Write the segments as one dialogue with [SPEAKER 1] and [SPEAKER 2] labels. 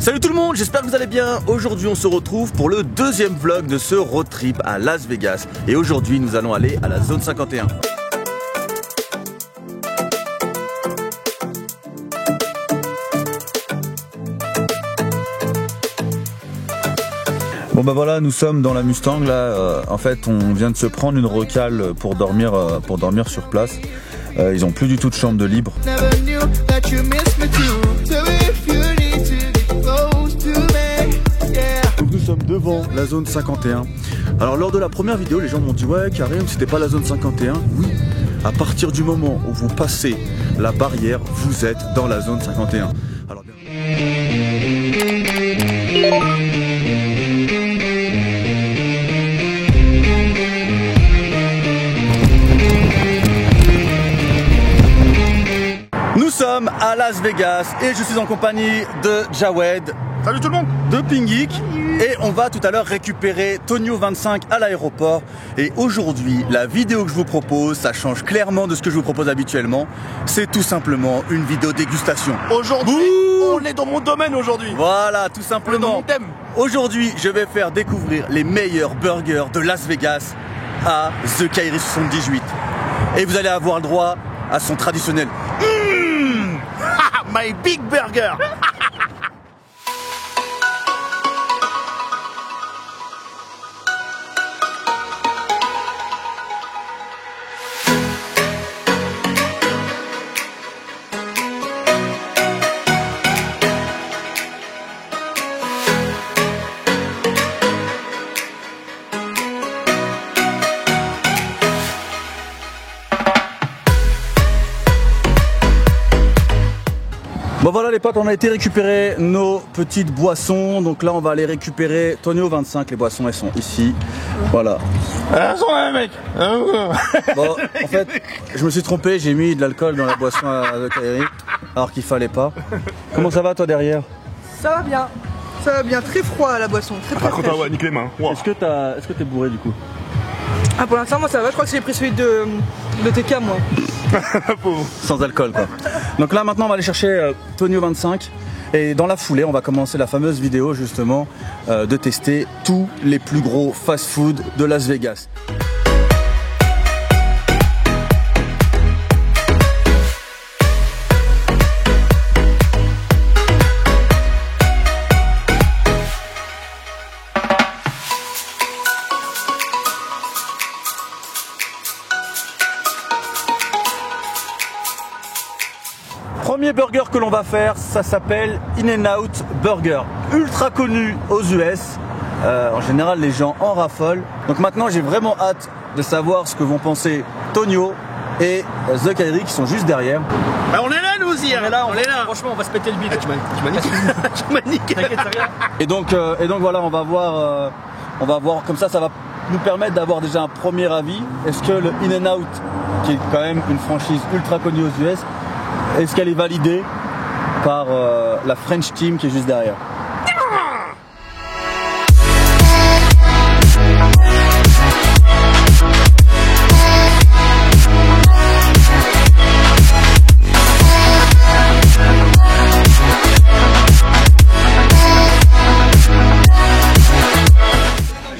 [SPEAKER 1] Salut tout le monde, j'espère que vous allez bien. Aujourd'hui on se retrouve pour le deuxième vlog de ce road trip à Las Vegas. Et aujourd'hui nous allons aller à la zone 51. Bon bah voilà, nous sommes dans la Mustang là. En fait on vient de se prendre une recale pour dormir sur place. Ils ont plus du tout de chambre de libre. Nous sommes devant la zone 51. Alors lors de la première vidéo, les gens m'ont dit ouais Karim, c'était pas la zone 51. Oui, à partir du moment où vous passez la barrière, vous êtes dans la zone 51. Alors, nous sommes à Las Vegas et je suis en compagnie de Jawed.
[SPEAKER 2] Salut tout le monde.
[SPEAKER 1] De Pingik. Et on va tout à l'heure récupérer Tonio 25 à l'aéroport. Et aujourd'hui, la vidéo que je vous propose, ça change clairement de ce que je vous propose habituellement. C'est tout simplement une vidéo dégustation.
[SPEAKER 2] Aujourd'hui, on est dans mon domaine aujourd'hui.
[SPEAKER 1] Voilà, tout simplement.
[SPEAKER 2] Dans mon thème.
[SPEAKER 1] Aujourd'hui, je vais faire découvrir les meilleurs burgers de Las Vegas à The Kairi 78. Et vous allez avoir le droit à son traditionnel
[SPEAKER 2] My Big Burger.
[SPEAKER 1] Bon voilà les potes, on a été récupérer nos petites boissons. Donc là on va aller récupérer Tonio 25. Les boissons elles sont ici. Voilà.
[SPEAKER 2] Elles sont là mec.
[SPEAKER 1] Bon en fait je me suis trompé, j'ai mis de l'alcool dans la boisson à The Kairi alors qu'il fallait pas. Comment ça va toi derrière?
[SPEAKER 3] Ça va bien. Ça va bien, très froid la boisson, très
[SPEAKER 2] Par
[SPEAKER 3] fraîche.
[SPEAKER 2] contre, ouais, nique les mains. Wow.
[SPEAKER 1] Est-ce que t'es bourré du coup?
[SPEAKER 3] Ah pour l'instant moi ça va, je crois que j'ai pris celui de TK moi.
[SPEAKER 1] Sans alcool quoi. Donc là maintenant on va aller chercher Tonio 25 et dans la foulée on va commencer la fameuse vidéo justement de tester tous les plus gros fast-food de Las Vegas. Premier burger que l'on va faire, ça s'appelle In-N-Out Burger, ultra connu aux US. En général, les gens en raffolent. Donc maintenant, j'ai vraiment hâte de savoir ce que vont penser Tonio et The Kairi qui sont juste derrière.
[SPEAKER 2] Bah, on est là nous aussi. On est là.
[SPEAKER 4] Franchement, on va se péter le bide.
[SPEAKER 2] Tu m'as niqué.
[SPEAKER 4] T'inquiète, c'est rien.
[SPEAKER 1] Et donc voilà, on va voir comme ça va nous permettre d'avoir déjà un premier avis. Est-ce que le In-N-Out, qui est quand même une franchise ultra connue aux US, est-ce qu'elle est validée par la French Team qui est juste derrière?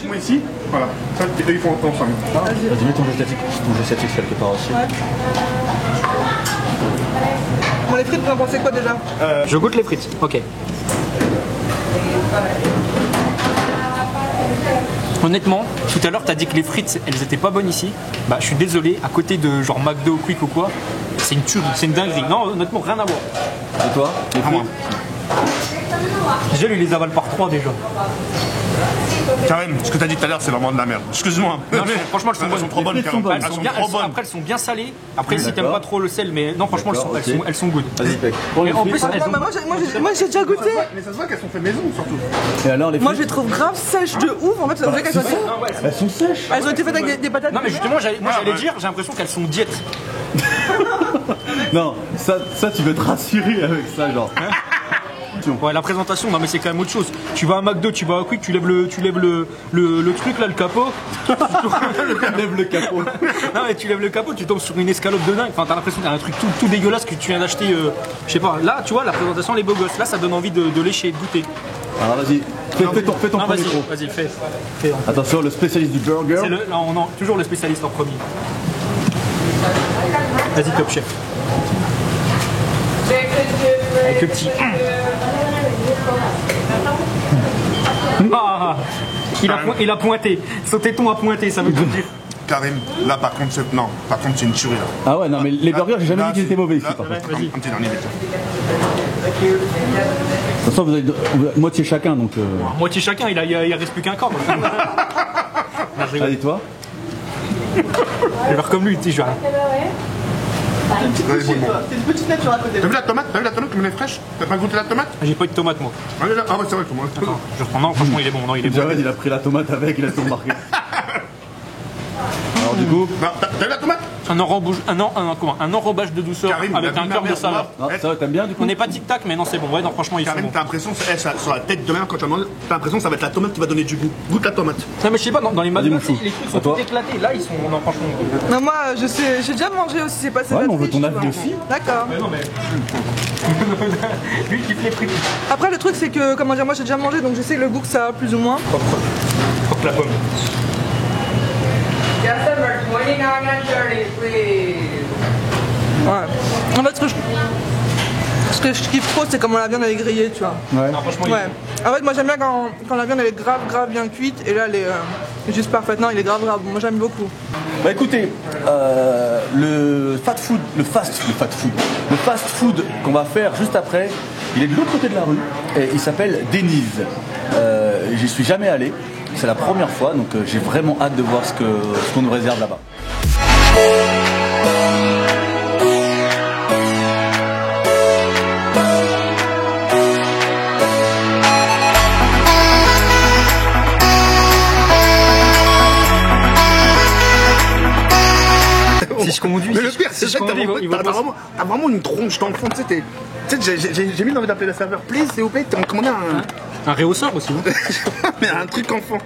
[SPEAKER 2] Moi ici, voilà. Ça, ils font ensemble.
[SPEAKER 1] Vas-y, mets ton geste statique quelque part aussi.
[SPEAKER 3] Ouais. Bon les frites vous en pensez quoi déjà?
[SPEAKER 4] Je goûte les frites. Ok. Honnêtement, tout à l'heure, t'as dit que les frites, elles étaient pas bonnes ici. Bah, je suis désolé. À côté de genre McDo, Quick ou quoi, c'est une tuerie, c'est une dinguerie. Non, honnêtement, rien à voir.
[SPEAKER 1] Et toi? Les
[SPEAKER 4] Ah, moi.
[SPEAKER 1] frites?
[SPEAKER 4] Déjà, lui, il les avale par 3 déjà.
[SPEAKER 2] Karim, ce que t'as dit tout à l'heure, c'est vraiment de la merde. Excuse-moi.
[SPEAKER 4] Non, mais franchement, elles sont bonnes.
[SPEAKER 2] Elles sont trop bonnes,
[SPEAKER 1] Les frites sont
[SPEAKER 2] Karim.
[SPEAKER 1] bonnes.
[SPEAKER 2] Elles sont trop bonnes.
[SPEAKER 4] Après, elles sont bien salées. Après, si t'aimes
[SPEAKER 1] D'accord.
[SPEAKER 4] pas trop le sel, mais non, franchement,
[SPEAKER 1] D'accord,
[SPEAKER 4] elles sont good.
[SPEAKER 1] Vas-y, Pec.
[SPEAKER 4] Et en plus, elles
[SPEAKER 3] Non,
[SPEAKER 4] ont...
[SPEAKER 3] mais moi j'ai déjà goûté.
[SPEAKER 2] Mais ça se voit qu'elles sont faites maison surtout.
[SPEAKER 1] Et alors les frites?
[SPEAKER 3] Moi je les trouve grave sèches de ouf. En fait ça veut dire qu'elles sont...
[SPEAKER 1] Elles sont sèches.
[SPEAKER 3] Elles ont été faites avec des patates.
[SPEAKER 4] Non, mais justement, moi j'allais dire, j'ai l'impression qu'elles sont diètes.
[SPEAKER 1] Non, ça tu veux te rassurer avec ça genre.
[SPEAKER 4] Ouais, la présentation, non mais c'est quand même autre chose. Tu vas à McDo, tu vas à Quick, tu lèves le truc là, le capot.
[SPEAKER 1] Tu lèves le capot.
[SPEAKER 4] Non mais tu lèves le capot, tu tombes sur une escalope de dingue. Enfin, t'as l'impression qu'il y a un truc tout dégueulasse que tu viens d'acheter. Je sais pas. Là, tu vois, la présentation, les beaux gosses. Là, ça donne envie de lécher, de goûter.
[SPEAKER 1] Alors vas-y, fais ton
[SPEAKER 4] Non,
[SPEAKER 1] premier micro.
[SPEAKER 4] vas-y, fais.
[SPEAKER 1] Attention, le spécialiste du burger.
[SPEAKER 4] Non, toujours le spécialiste en premier. Vas-y, Top Chef. Avec le petit. Ah, il a pointé. Son téton a pointé, ça veut tout dire.
[SPEAKER 2] Karim, là par contre, c'est une tuerie là.
[SPEAKER 1] Ah ouais, non mais les burgers, j'ai jamais
[SPEAKER 2] Là,
[SPEAKER 1] dit qu'ils étaient mauvais ici.
[SPEAKER 2] là,
[SPEAKER 1] Par contre.
[SPEAKER 4] Vas-y.
[SPEAKER 2] Un petit dernier vite.
[SPEAKER 1] De toute façon, vous avez moitié chacun, donc.
[SPEAKER 4] Moitié chacun, il reste plus qu'un corps.
[SPEAKER 1] Allez, toi.
[SPEAKER 4] Je vais faire comme lui, tu sais, je vais.
[SPEAKER 2] Allez, bon.
[SPEAKER 3] C'est une petite nature à côté.
[SPEAKER 2] T'as vu la tomate comme elle est fraîche? T'as pas goûté la tomate?
[SPEAKER 4] J'ai pas eu de tomate, moi.
[SPEAKER 2] Allez là, ah ouais, c'est vrai, comment?
[SPEAKER 4] Attends, je reprends. Non, franchement, il est bon. Non, il est bon.
[SPEAKER 1] Jared, il a pris la tomate avec, il a tout remarqué. Alors du coup.
[SPEAKER 2] Non, t'as vu la tomate?
[SPEAKER 4] Un enrobage de douceur
[SPEAKER 2] Karim,
[SPEAKER 4] avec
[SPEAKER 2] la
[SPEAKER 4] un cœur de
[SPEAKER 2] merde,
[SPEAKER 4] saveur.
[SPEAKER 1] Ah, ça va, t'aimes bien du coup?
[SPEAKER 4] On n'est pas tic-tac, mais non, c'est bon. Ouais, non, franchement, ils sont
[SPEAKER 2] Karim,
[SPEAKER 4] bons.
[SPEAKER 2] t'as l'impression, sur la tête de même quand tu vas manger, t'as l'impression que ça va être la tomate qui va donner du goût. Goûte la tomate.
[SPEAKER 4] Non, mais je sais pas, dans les
[SPEAKER 1] Vas-y,
[SPEAKER 4] McDo,
[SPEAKER 1] mon fou.
[SPEAKER 4] les trucs
[SPEAKER 1] À
[SPEAKER 4] sont
[SPEAKER 1] toi.
[SPEAKER 4] tout éclatés. Là, ils sont. Non, franchement.
[SPEAKER 3] Non, moi, je sais, j'ai déjà mangé aussi, c'est pas
[SPEAKER 1] Ouais, mais on veut ton avis
[SPEAKER 3] tu vois.
[SPEAKER 1] aussi.
[SPEAKER 3] D'accord.
[SPEAKER 4] Mais non, mais. Lui qui fait les frites.
[SPEAKER 3] Après, le truc, c'est que, comment dire, moi j'ai déjà mangé, donc je sais le goût que ça a plus ou moins.
[SPEAKER 4] Croque la pomme.
[SPEAKER 5] Customer 29 and 30, please.
[SPEAKER 3] Ouais. En fait, ce que je kiffe trop, c'est comment la viande elle est grillée, tu vois.
[SPEAKER 1] Ouais.
[SPEAKER 4] Non, franchement,
[SPEAKER 3] Ouais. En fait, moi j'aime bien quand la viande elle est grave bien cuite, et là elle est juste parfaite. Non, il est grave. Moi j'aime beaucoup.
[SPEAKER 1] Bah écoutez, le fast food qu'on va faire juste après, il est de l'autre côté de la rue et il s'appelle Denise. J'y suis jamais allé, c'est la première fois, donc j'ai vraiment hâte de voir ce qu'on nous réserve là-bas.
[SPEAKER 4] Si je conduis.
[SPEAKER 2] Mais le pire, c'est
[SPEAKER 4] si je
[SPEAKER 2] que t'as vraiment une tronche d'enfant, tu sais, j'ai mis envie d'appeler le serveur, please, s'il vous plaît, t'as commandé
[SPEAKER 4] Un réhausseur aussi.
[SPEAKER 2] mais un truc enfant.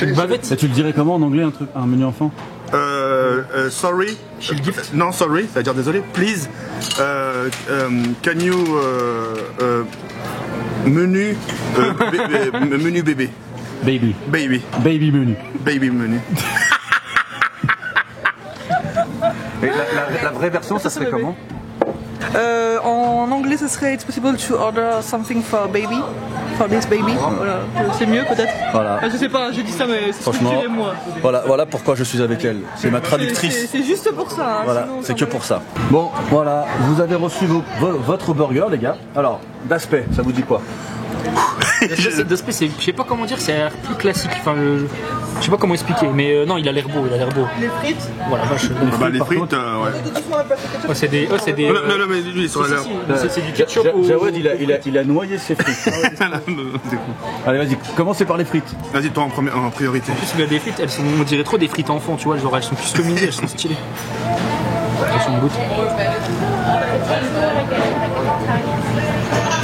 [SPEAKER 4] Une bavette.
[SPEAKER 1] Et tu le dirais comment en anglais un menu enfant?
[SPEAKER 2] Sorry. Non, sorry, c'est-à-dire désolé. Please, can you menu menu bébé.
[SPEAKER 1] Baby.
[SPEAKER 2] Baby.
[SPEAKER 1] Baby menu.
[SPEAKER 2] Baby menu.
[SPEAKER 1] Et la vraie version, ça serait comment?
[SPEAKER 3] En anglais, ce serait It's possible to order something for baby. For this baby. Voilà. C'est mieux peut-être.
[SPEAKER 1] Voilà.
[SPEAKER 3] Ah, je sais pas, j'ai dit ça, mais c'est
[SPEAKER 1] Franchement,
[SPEAKER 3] structuré moi.
[SPEAKER 1] voilà pourquoi je suis avec elle. C'est ma traductrice.
[SPEAKER 3] C'est juste pour ça. Hein,
[SPEAKER 1] Voilà,
[SPEAKER 3] sinon,
[SPEAKER 1] c'est
[SPEAKER 3] quand
[SPEAKER 1] que
[SPEAKER 3] même.
[SPEAKER 1] pour ça. Bon, voilà, vous avez reçu votre burger, les gars. Alors, d'aspect, ça vous dit quoi?
[SPEAKER 4] D'aspect, je sais pas comment dire, c'est plus classique. Enfin, je sais pas comment expliquer, mais non, il a l'air beau.
[SPEAKER 3] Les frites.
[SPEAKER 4] Voilà, vache.
[SPEAKER 2] Bah, les
[SPEAKER 1] par
[SPEAKER 2] frites,
[SPEAKER 1] contre-
[SPEAKER 2] ouais.
[SPEAKER 3] Doucement, on va passer quelque chose.
[SPEAKER 4] C'est des.
[SPEAKER 2] Non, mais lui, sur la.
[SPEAKER 4] C'est du ketchup.
[SPEAKER 1] Jawed, il a noyé ses frites. Allez, vas-y, commencez par les frites.
[SPEAKER 2] Vas-y, toi en priorité.
[SPEAKER 4] En plus, il a des frites, elles sont, on dirait trop des frites enfants, tu vois, genre elles sont customisées, elles sont stylées. Attention, on goûte.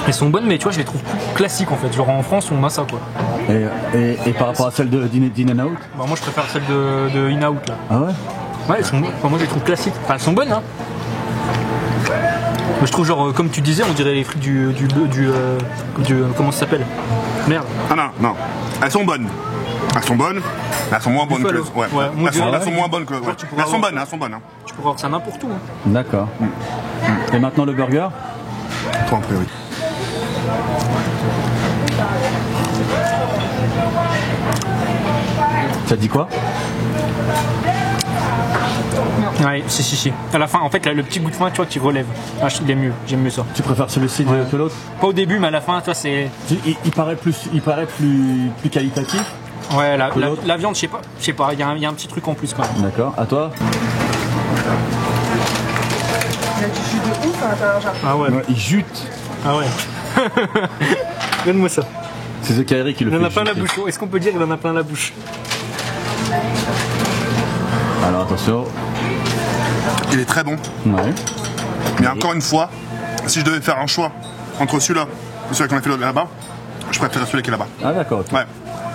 [SPEAKER 4] Elles sont bonnes, mais tu vois, je les trouve plus classiques en fait. Genre en France, on a ça quoi.
[SPEAKER 1] Et par rapport à celle de d'In Out?
[SPEAKER 4] Bah, moi, je préfère celle de In Out là.
[SPEAKER 1] Ah ouais?
[SPEAKER 4] Ouais, elles sont, enfin, moi, je les trouve classiques. Enfin, elles sont bonnes, hein. Mais je trouve, genre, comme tu disais, on dirait les frites du comment ça s'appelle? Merde.
[SPEAKER 2] Ah non. Elles sont bonnes. Elles sont moins bonnes que
[SPEAKER 4] Buffalo.
[SPEAKER 2] les. Ouais.
[SPEAKER 4] Ouais, moi,
[SPEAKER 2] Elles sont moins bonnes que. Ouais.
[SPEAKER 4] tu pourras
[SPEAKER 2] Elles sont
[SPEAKER 4] avoir-
[SPEAKER 2] bonnes, elles sont bonnes. Hein.
[SPEAKER 4] Tu pourras avoir ça n'importe où. Hein.
[SPEAKER 1] D'accord. Et maintenant le burger?
[SPEAKER 2] Toi en priorité.
[SPEAKER 1] Ça te dit quoi?
[SPEAKER 4] Ouais, si. À la fin, en fait, là, le petit goût de fin, tu vois, qui relève. Ah, il est mieux, j'aime mieux ça.
[SPEAKER 1] Tu préfères celui-ci que l'autre?
[SPEAKER 4] Pas au début, mais à la fin, toi, c'est.
[SPEAKER 1] Il paraît plus qualitatif.
[SPEAKER 4] Ouais,
[SPEAKER 1] Que l'autre.
[SPEAKER 4] la viande, je sais pas, il y a un petit truc en plus quand même.
[SPEAKER 1] D'accord. À toi?
[SPEAKER 3] Il y a du jus de ouf à l'intérieur, genre.
[SPEAKER 4] Ah ouais.
[SPEAKER 1] Ouais, il jute.
[SPEAKER 4] Ah ouais. Donne-moi ça.
[SPEAKER 1] C'est The Kairi qui le fait.
[SPEAKER 4] Il en a plein la
[SPEAKER 1] juter.
[SPEAKER 4] bouche. Est-ce qu'on peut dire qu'il en a plein la bouche?
[SPEAKER 1] Alors attention.
[SPEAKER 2] Il est très bon.
[SPEAKER 1] Ouais.
[SPEAKER 2] Mais encore une fois, si je devais faire un choix entre celui-là celui qu'on a fait là-bas, je préfère celui qui est là-bas.
[SPEAKER 1] Ah d'accord, ok.
[SPEAKER 2] Ouais.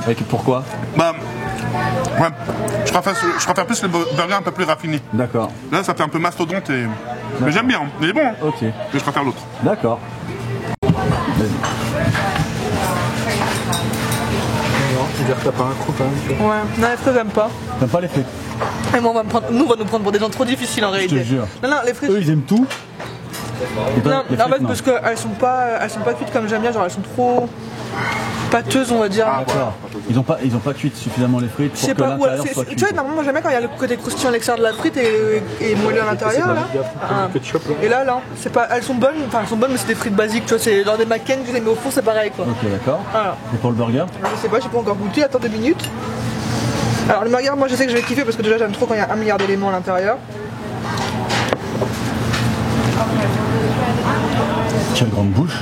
[SPEAKER 1] Et pourquoi?
[SPEAKER 2] Bah, ouais, je préfère plus le burger un peu plus raffiné.
[SPEAKER 1] D'accord.
[SPEAKER 2] Là, ça fait un peu mastodonte et... Mais j'aime bien, hein. Il est bon, hein.
[SPEAKER 1] Ok.
[SPEAKER 2] Mais je préfère l'autre.
[SPEAKER 1] D'accord. Vas-y.
[SPEAKER 4] Je veux dire que t'as pas un coup quand même, tu vois.
[SPEAKER 3] Ouais, non, les frites, j'aime pas.
[SPEAKER 1] T'aimes pas les frites?
[SPEAKER 3] Et moi, on va nous prendre pour des gens trop difficiles en réalité.
[SPEAKER 1] te jure.
[SPEAKER 3] Non, non, les frites.
[SPEAKER 1] Eux, ils aiment tout. Et toi,
[SPEAKER 3] Non,
[SPEAKER 1] les
[SPEAKER 3] en fait,
[SPEAKER 1] frites,
[SPEAKER 3] parce qu'elles sont pas cuites comme j'aime bien, genre elles sont trop pâteuses, on va dire.
[SPEAKER 1] D'accord. Ils ont pas cuit suffisamment les frites
[SPEAKER 3] Je
[SPEAKER 1] pour
[SPEAKER 3] sais
[SPEAKER 1] que
[SPEAKER 3] pas, ouais,
[SPEAKER 1] l'intérieur soit cuit.
[SPEAKER 3] tu vois, normalement, moi j'aime bien quand il y a le côté croustillant à l'extérieur de la frite et moelleux à l'intérieur là. Ah. Et là, c'est pas, elles sont bonnes, mais c'est des frites basiques, tu vois, c'est genre des McCain que je les mets au four, c'est pareil quoi.
[SPEAKER 1] Ok, d'accord.
[SPEAKER 3] Voilà.
[SPEAKER 1] Et pour le burger?
[SPEAKER 3] Je sais pas, j'ai pas encore goûté, attends 2 minutes. Alors le burger, moi je sais que je vais kiffer parce que déjà j'aime trop quand il y a 1 milliard d'éléments à l'intérieur.
[SPEAKER 1] Quelle grande bouche.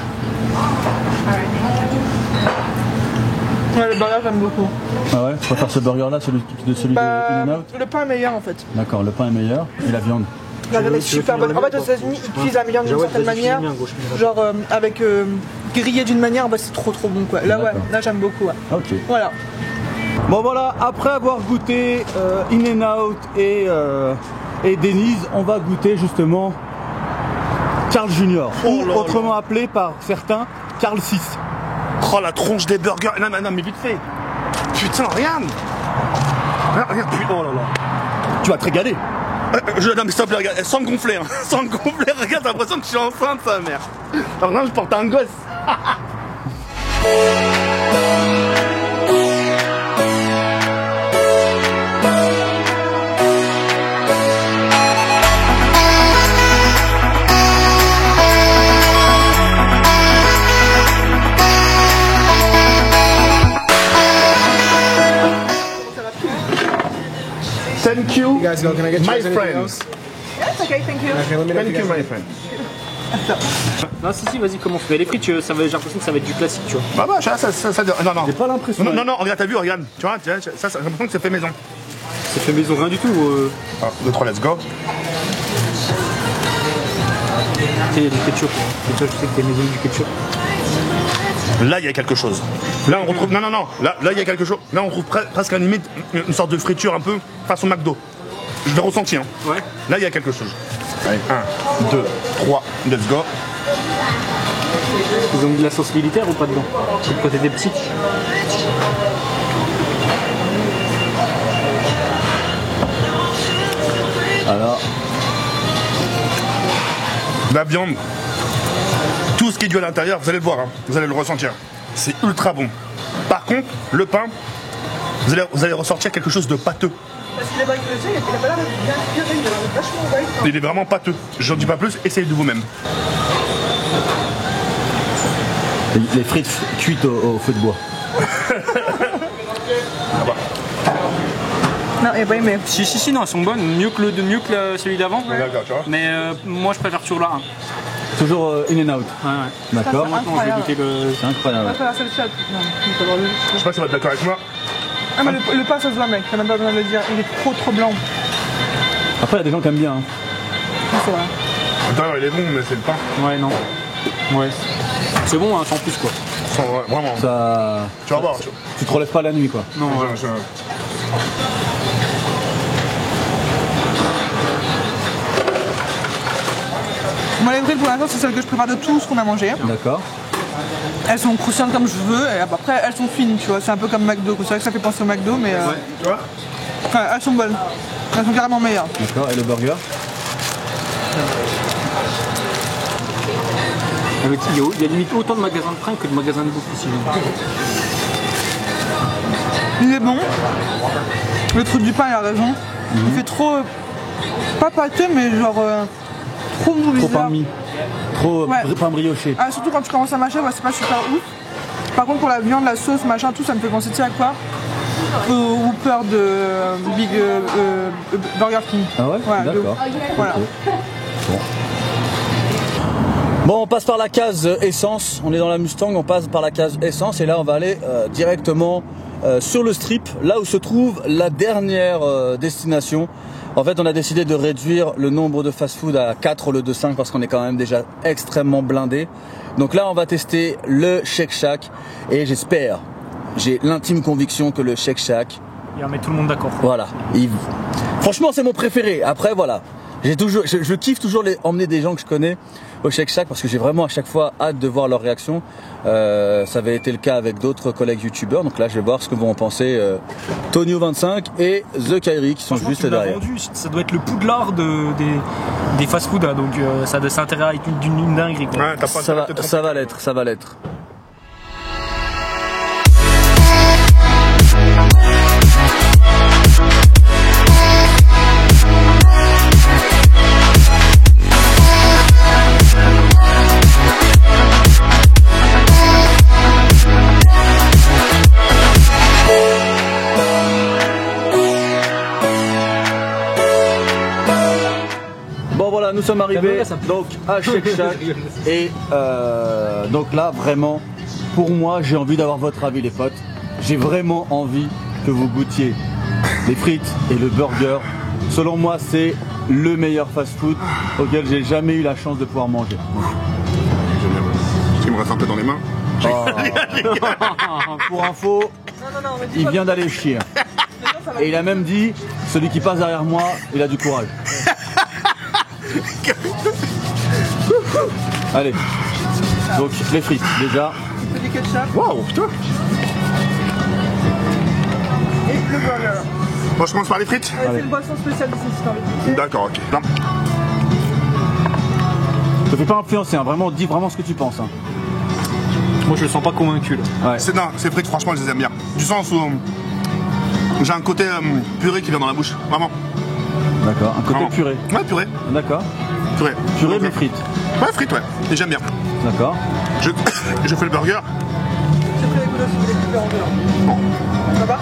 [SPEAKER 3] Ouais, le burger j'aime beaucoup.
[SPEAKER 1] Ah ouais? Tu préfères ce burger là, celui de In-N-Out?
[SPEAKER 3] Le pain est meilleur en fait.
[SPEAKER 1] D'accord, le pain est meilleur. Et la viande?
[SPEAKER 3] La viande est super bonne. En fait, aux États-Unis, ils cuisent la viande d'une certaine manière. Genre avec grillé d'une manière, bah, c'est trop bon quoi. Là, ouais,
[SPEAKER 1] D'accord.
[SPEAKER 3] là j'aime beaucoup. Ouais.
[SPEAKER 1] Ok.
[SPEAKER 3] Voilà.
[SPEAKER 1] Bon voilà, après avoir goûté In-N-Out et Denny's, on va goûter justement Carl Jr. ou autrement appelé par certains Carl 6.
[SPEAKER 2] Oh, la tronche des burgers. Non, mais vite fait. Putain, regarde. Regarde, putain. Oh là là.
[SPEAKER 1] Tu vas te régaler.
[SPEAKER 2] Non, mais stop, regarde. Sans gonfler, hein. Sans gonfler, regarde, t'as l'impression que je suis enceinte, sa mère. Alors, non, je porte un gosse. Thank you,
[SPEAKER 6] guys go. Can I get you
[SPEAKER 2] my
[SPEAKER 6] guys anything
[SPEAKER 2] friend.
[SPEAKER 6] else?
[SPEAKER 3] Yes, okay, thank you.
[SPEAKER 6] Okay, let me know if
[SPEAKER 2] Thank
[SPEAKER 6] you
[SPEAKER 2] you,
[SPEAKER 6] guys
[SPEAKER 2] my friend.
[SPEAKER 4] Non, si, vas-y, commence. Mais les frites, j'ai l'impression que ça va être du classique, tu vois.
[SPEAKER 2] Bah, non.
[SPEAKER 1] J'ai pas l'impression.
[SPEAKER 2] Non, regarde, t'as vu, regarde. Tu vois, ça, j'ai l'impression que c'est fait maison.
[SPEAKER 4] C'est fait maison, rien du tout.
[SPEAKER 2] 2, 3, let's go.
[SPEAKER 4] Tu sais, il y a du ketchup. Et toi, je sais que t'es maison du ketchup.
[SPEAKER 2] Là, il y a quelque chose. Là, on retrouve. Non. Là, il y a quelque chose. Là, on trouve presque à la limite une sorte de friture un peu façon McDo. Je l'ai ressenti, hein.
[SPEAKER 4] Ouais.
[SPEAKER 2] Là, il y a quelque chose. Allez, 1, 2, 3, let's go.
[SPEAKER 4] Ils ont mis de la sauce militaire ou pas dedans? C'est le côté des petits.
[SPEAKER 1] Alors,
[SPEAKER 2] La viande, tout ce qui est dû à l'intérieur, vous allez le voir, hein. Vous allez le ressentir. C'est ultra bon. Par contre, le pain, vous allez ressortir quelque chose de pâteux.
[SPEAKER 3] Parce qu'il est bricolé, il a pas l'air bien cuire, il a l'air vachement bricolé.
[SPEAKER 2] Il est vraiment pâteux. J'en dis pas plus, essayez de vous-même.
[SPEAKER 1] les frites cuites au feu de bois.
[SPEAKER 3] Non, il a pas aimé.
[SPEAKER 4] Si, non, elles sont bonnes. Mieux que celui d'avant.
[SPEAKER 2] D'accord, tu vois.
[SPEAKER 4] Mais moi, je préfère toujours là. Hein.
[SPEAKER 1] Toujours In-N-Out.
[SPEAKER 4] Ouais.
[SPEAKER 1] D'accord.
[SPEAKER 4] Maintenant, je vais goûter le.
[SPEAKER 1] C'est incroyable.
[SPEAKER 3] On va faire celle-ci. Non, il faut avoir le-
[SPEAKER 2] Je sais pas si tu vas être d'accord avec moi.
[SPEAKER 3] Ah, mais le pain, ça se voit, mec. T'as même pas besoin de le dire. Il est trop blanc.
[SPEAKER 1] Après, il y a des gens qui aiment bien. Hein.
[SPEAKER 3] C'est vrai.
[SPEAKER 2] L'intérieur, il est bon, mais c'est le pain.
[SPEAKER 4] Ouais, non. Ouais. C'est bon, hein, sans plus, quoi.
[SPEAKER 2] Vraiment.
[SPEAKER 1] Ça,
[SPEAKER 2] Tu vas voir.
[SPEAKER 1] tu te relèves pas la nuit, quoi.
[SPEAKER 4] Non, ouais.
[SPEAKER 3] Moi, les frites, pour l'instant, c'est celle que je prépare de tout ce qu'on a mangé.
[SPEAKER 1] D'accord.
[SPEAKER 3] Elles sont croustillantes comme je veux, et après, elles sont fines, tu vois. C'est un peu comme McDo. C'est vrai que ça fait penser au McDo, mais.
[SPEAKER 2] Tu vois.
[SPEAKER 3] Enfin, elles sont bonnes. Elles sont carrément meilleures.
[SPEAKER 1] D'accord. Et le burger?
[SPEAKER 4] Il y a limite autant de magasins de fringues que de magasins de bouffe ici.
[SPEAKER 3] Il est bon. Le truc du pain, il a raison. Il fait trop. Pas pâteux, mais genre. Trop mou,
[SPEAKER 1] Trop
[SPEAKER 3] bizarre.
[SPEAKER 1] pain mis. Trop
[SPEAKER 3] Ouais.
[SPEAKER 1] pain brioché.
[SPEAKER 3] Ah, surtout quand tu commences à mâcher, bah, c'est pas super ouf. Par contre, pour la viande, la sauce, machin, tout, ça me fait penser, tu sais à quoi? Au Whopper de Big Burger King.
[SPEAKER 1] Ah ouais,
[SPEAKER 3] de
[SPEAKER 1] d'accord.
[SPEAKER 3] ouf. Voilà.
[SPEAKER 1] Ok. Bon, on passe par la case essence, on est dans la Mustang, on passe par la case essence et là on va aller directement sur le strip, là où se trouve la dernière destination. En fait, on a décidé de réduire le nombre de fast-food à 4 au lieu de 5 parce qu'on est quand même déjà extrêmement blindé. Donc là, on va tester le Shake Shack et j'espère, j'ai l'intime conviction que le Shake Shack...
[SPEAKER 4] Il va mettre tout le monde d'accord.
[SPEAKER 1] Voilà. Franchement, c'est mon préféré. Après, voilà. Je kiffe toujours emmener des gens que je connais au Shake Shack parce que j'ai vraiment à chaque fois hâte de voir leur réaction. Ça avait été le cas avec d'autres collègues youtubeurs. Donc là, je vais voir ce que vont en penser Tonio25 et The Kairi qui sont juste derrière.
[SPEAKER 4] Vendu, ça doit être le Poudlard des fast-food. Hein, donc ça a intérêt à être une dinguerie. Quoi.
[SPEAKER 2] Ouais,
[SPEAKER 1] Ça va l'être, ça va l'être. Bon voilà, nous sommes arrivés donc à Shake Shack et donc là vraiment pour moi j'ai envie d'avoir votre avis les potes. J'ai vraiment envie que vous goûtiez les frites et le burger. Selon moi c'est le meilleur fast-food auquel j'ai jamais eu la chance de pouvoir manger.
[SPEAKER 2] Ce qui me reste un peu dans les mains.
[SPEAKER 1] Pour info, il vient d'aller chier. Et il a même dit, celui qui passe derrière moi, il a du courage. Allez, donc les frites déjà.
[SPEAKER 3] Petit ketchup
[SPEAKER 2] Waouh, putain.
[SPEAKER 3] et le burger.
[SPEAKER 2] Bon, je commence par les frites.
[SPEAKER 3] C'est une boisson spéciale ici, si t'as envie de goûter.
[SPEAKER 2] D'accord, ok. Non.
[SPEAKER 1] Ne te fais pas influencer, hein. Vraiment, dis vraiment ce que tu penses. Hein.
[SPEAKER 4] Moi je le sens pas convaincu là.
[SPEAKER 1] Ouais.
[SPEAKER 2] Non, ces frites, franchement, je les aime bien. Du sens où j'ai un côté purée qui vient dans la bouche. Vraiment.
[SPEAKER 1] D'accord, un côté
[SPEAKER 2] Vraiment.
[SPEAKER 1] purée.
[SPEAKER 2] Ouais, purée.
[SPEAKER 1] D'accord.
[SPEAKER 2] Purée.
[SPEAKER 1] Purée
[SPEAKER 2] Donc,
[SPEAKER 1] mais frites.
[SPEAKER 2] Ouais, frites, ouais. Et j'aime bien.
[SPEAKER 1] D'accord.
[SPEAKER 2] Je fais le burger.
[SPEAKER 3] J'ai pris les goulots si vous voulez couper en deux.
[SPEAKER 2] Bon.
[SPEAKER 3] Ça va?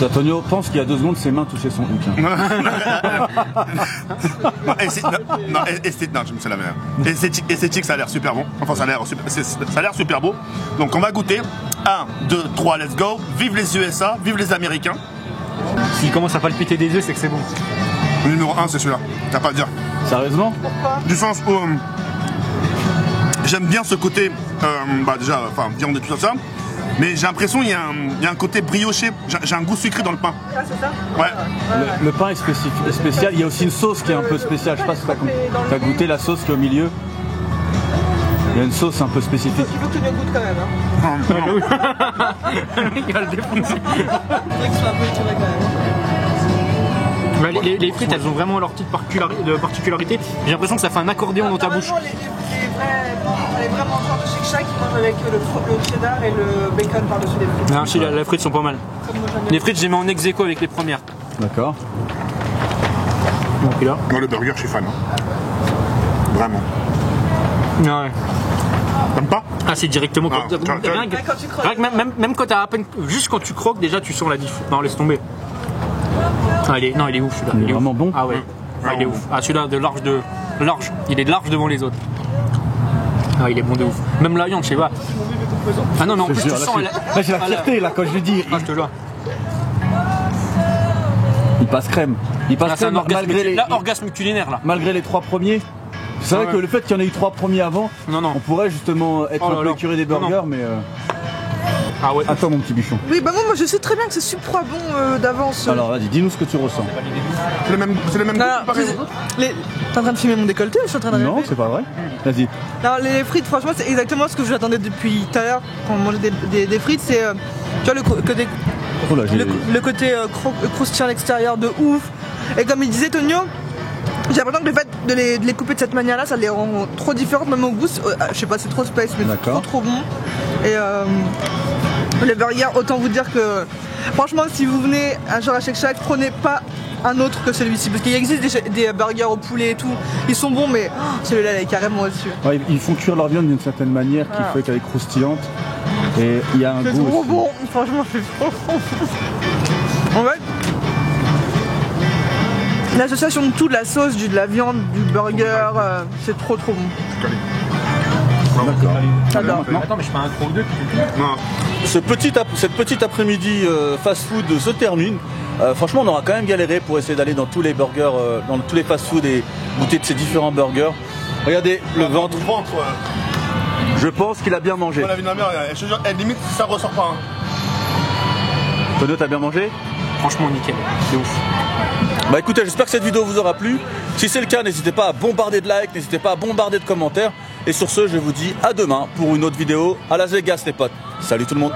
[SPEAKER 1] Antonio pense qu'il y a 2 secondes ses mains touchaient son hook. Hein.
[SPEAKER 2] Non, je me suis la même. Esthétique, ça a l'air super bon. Enfin, ça a l'air super beau. Donc, on va goûter. 1, 2, 3, let's go. Vive les USA, vive les Américains.
[SPEAKER 4] S'il commence à palpiter des yeux, c'est que c'est bon.
[SPEAKER 2] Le numéro 1, c'est celui-là. T'as pas à dire.
[SPEAKER 1] Sérieusement?
[SPEAKER 2] Du sens où j'aime bien ce côté, déjà, viande et tout ça. Mais j'ai l'impression qu'il y a un côté brioché. J'ai un goût sucré dans le pain.
[SPEAKER 3] Ah, c'est ça?
[SPEAKER 2] Ouais.
[SPEAKER 1] Le pain est spécial. Il y a aussi une sauce qui est un peu spéciale. Je sais pas si tu as goûté la sauce qui est au milieu. Il y a une sauce un peu spécifique.
[SPEAKER 3] Il faut que tu le goûtes quand même. Hein.
[SPEAKER 4] Il va le défoncer.
[SPEAKER 3] Je dirais que c'est un peu tiré quand même.
[SPEAKER 4] Ouais, les frites, elles ont vraiment leur petite particularité. J'ai l'impression que ça fait un accordéon dans ta bouche.
[SPEAKER 3] Les vrais mangeurs de Shake Shack, ils mangent avec le cheddar et le bacon par-dessus les frites.
[SPEAKER 4] Non, si, les frites sont pas mal. Les frites, je les mets en ex-aequo avec les premières.
[SPEAKER 1] D'accord.
[SPEAKER 4] Donc là.
[SPEAKER 2] Moi, le burger, je suis fan. Hein. Vraiment.
[SPEAKER 4] Ouais.
[SPEAKER 2] T'aimes pas?
[SPEAKER 4] Ah, c'est directement
[SPEAKER 2] Ah,
[SPEAKER 4] quand
[SPEAKER 3] tu croques.
[SPEAKER 4] même quand t'as à peine. Juste quand tu croques, déjà, tu sens la diff. Non, laisse tomber. Ah, il est ouf celui-là.
[SPEAKER 1] Il est vraiment bon.
[SPEAKER 4] Ah ouais. Ah, il est ouf. Ah, celui-là, large. Il est large devant les autres. Ah, il est bon de ouf. Même la viande, je sais pas. Ah non, mais en plus, tu sens.
[SPEAKER 1] Là, j'ai la fierté là quand je lui dis.
[SPEAKER 4] Ah, je te jure.
[SPEAKER 1] Il passe crème. Il passe
[SPEAKER 4] Là, c'est
[SPEAKER 1] crème
[SPEAKER 4] un
[SPEAKER 1] malgré
[SPEAKER 4] orgasme culinaire là.
[SPEAKER 1] malgré les 3 premiers. C'est vrai
[SPEAKER 4] ouais.
[SPEAKER 1] que le fait qu'il y en ait eu 3 premiers avant,
[SPEAKER 4] Non.
[SPEAKER 1] on pourrait justement être un peu écuré des burgers, mais.
[SPEAKER 4] Ah ouais.
[SPEAKER 1] Attends mon petit bichon.
[SPEAKER 3] Oui, bah moi je sais très bien que c'est super bon d'avance.
[SPEAKER 1] Alors vas-y, dis-nous ce que tu ressens.
[SPEAKER 2] C'est le même goût
[SPEAKER 3] Alors,
[SPEAKER 2] pareil.
[SPEAKER 3] t'es en train de filmer mon décolleté ou je suis en train de
[SPEAKER 1] Non,
[SPEAKER 3] rêver?
[SPEAKER 1] c'est pas vrai. Vas-y.
[SPEAKER 3] Alors les frites, franchement, c'est exactement ce que j'attendais depuis tout à l'heure quand on mangeait des frites. C'est tu vois
[SPEAKER 1] Oh là, j'ai.
[SPEAKER 3] le côté croustillant à l'extérieur de ouf. Et comme il disait Tonio, j'ai l'impression que le fait de les couper de cette manière-là, ça les rend trop différentes même au goût. Je sais pas, c'est trop space, mais c'est trop bon. Et le burger, autant vous dire que franchement, si vous venez un jour à Shake Shack, prenez pas un autre que celui-ci, parce qu'il existe des burgers au poulet et tout, ils sont bons, mais celui-là il est carrément au-dessus.
[SPEAKER 1] Ouais, ils font cuire leur viande d'une certaine manière qui fait qu'elle est croustillante et il y a un
[SPEAKER 3] C'est
[SPEAKER 1] goût
[SPEAKER 3] trop
[SPEAKER 1] aussi.
[SPEAKER 3] bon, franchement c'est trop bon. En fait, L'association de tout, de la sauce, de la viande, du burger, c'est trop bon.
[SPEAKER 1] D'accord.
[SPEAKER 3] J'adore.
[SPEAKER 4] Attends, mais je fais un croc ou deux.
[SPEAKER 2] Non.
[SPEAKER 1] Cette petite après-midi fast-food se termine. Franchement, on aura quand même galéré pour essayer d'aller dans tous les burgers, dans tous les fast-food et goûter de ces différents burgers. Regardez le ventre.
[SPEAKER 2] Le ventre.
[SPEAKER 1] Je pense qu'il a bien mangé.
[SPEAKER 2] La vie de ma mère, je te jure, limite, ça ressort pas.
[SPEAKER 1] Tonio, t'as bien mangé?
[SPEAKER 4] Franchement, nickel. C'est ouf.
[SPEAKER 1] Bah écoutez, j'espère que cette vidéo vous aura plu. Si c'est le cas, n'hésitez pas à bombarder de likes, n'hésitez pas à bombarder de commentaires. Et sur ce, je vous dis à demain pour une autre vidéo à Las Vegas, les potes. Salut tout le monde.